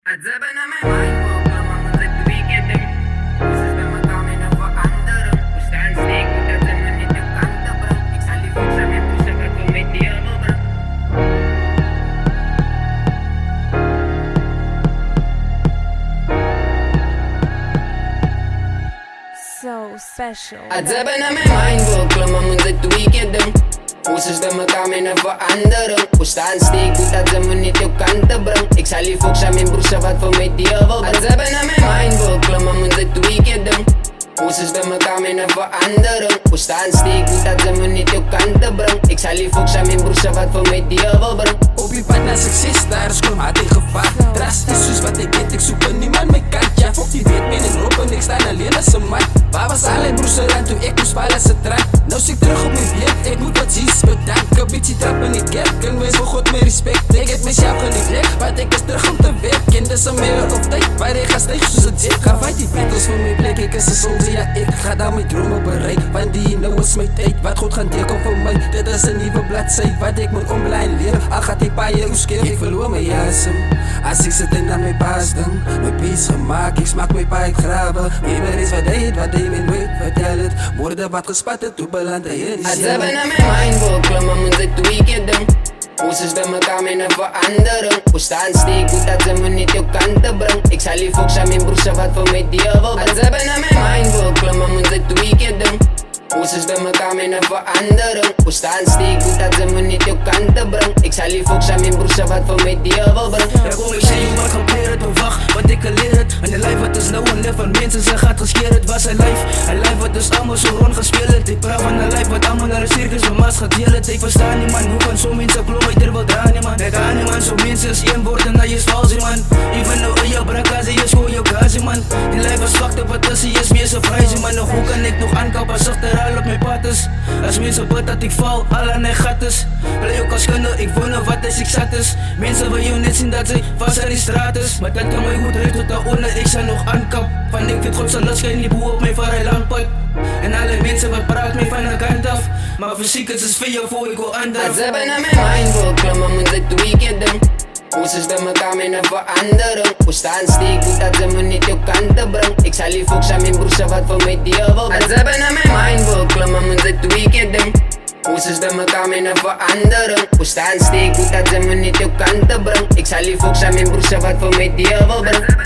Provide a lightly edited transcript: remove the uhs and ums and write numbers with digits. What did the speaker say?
Als ze bij naar mijn mind volgen, maar moet ik weekend doen. Dus is bij me komen en veranderen. We staan steek, dat ze me niet op kanten brengen. Ik zal die voeten met pushen, wat we met die hebben brengen. So special. Als ze bij naar mijn mind volgen, maar moet ik weekend doen. Dus is bij me komen en veranderen. We staan steek, dat ze me niet op kanten brengen. Ik zal die voeten met pushen, wat we met die hebben brengen. Als ze bij naar mijn mind volgen, maar moet ik weekend doen. Dus is bij me komen en veranderen. We staan steek, dat ze me niet op kanten brengen. Ik zal die voeten met pushen, wat we met die hebben brengen. Op je pad naar succes, daar is kom in gevaar. Drastisch soos wat ik weet, ik zoek er niemand mijn kantje. Fok die weet men en roepen, ik sta alleen als een man. Waar was alle broers aan toen ik moest vallen ze trap. Nou zie ik terug op mijn blik, ik moet wat zies bedanken. Beetje trappen in kerk, en wees voor God met respect. Ik heb mezelf geleerd, want ik is terug om te werken. Dus een middag of tijd, waar ik ga stijgen zoals het zit. Ga fight die battles voor mijn plek, ik is een soldier, ja ik ga daar mijn dromen bereiken. Want die nou is mijn tijd, wat God gaan delen voor mij. Dit is een nieuwe bladzij, wat ik moet online leren. Al gaat ik paar jaar skeer, ik verloor mijn jasem. Als ik zit in aan mijn baas dan, mijn pies gemaakt, ik smaak mijn paai graven. Ieder is wat hij met me vertel het. Woorden wat gespatten, toe beland hij in die Als ze bij naar mijn mind volgen, maar moet ik weekend doen. Dus is bij me komen en veranderen. We staan steek, dat ze me niet op kanten brengen. Ik zal die voeten met pushen, wat we met die hebben brengen. Als ze bij naar mijn mind volgen, maar moet ik weekend doen. Dus is bij me komen en veranderen. We staan steek, dat ze me niet op kanten brengen. Ik zal die voeten met pushen, wat we met die hebben brengen. Ja, kom ik zie je wat gebeurt, maar wacht, wat ik leer het. En de lijf wat is nou een lief van mensen, ze gaat gescheerd, het was een lijf wat is allemaal zo rond gespeeld. Ik praat van een lijf wat allemaal naar de circus van Maas gaat delen. Ik versta niet man, hoe kan zo mensen klommen, ik er wil draaien man. Ik ga niet man, zo mensen is één woord en dat is vals man. Even nou in je brakazie, je schoon je kazie man. Die lijf was fucked up, wat tussen is meer surprise man. Nog hoe kan ik nog aankopen als achteruit op mijn pattes. Als mensen bid dat ik val, al aan mijn gattes. Play ook als kunnen, ik woon wat als ik zat is. Mensen wil je niet zien dat ze vast aan die straat is. Maar dat kan mij goed recht tot daaronder, ik zal nog aankap. Van ik vind God zijn last, geen niet boe op mij van een lang pad. En alle mensen wat praat mij van de kant af. Maar fysiek is het veel voor ik wil aan. Als ze bij naar mijn mind volgen, maar moet ik weekend doen. Dus is bij me komen en veranderen. We staan steek, dat ze me niet op kanten brengen. Ik zal die voeten met pushen, wat we met die hebben brengen. Als ze bij naar mijn mind volgen, maar moet ik weekend doen. Dus is bij me komen en veranderen. We staan steek, dat ze me niet op kanten brengen. Ik zal die voeten met pushen, wat we met die hebben brengen.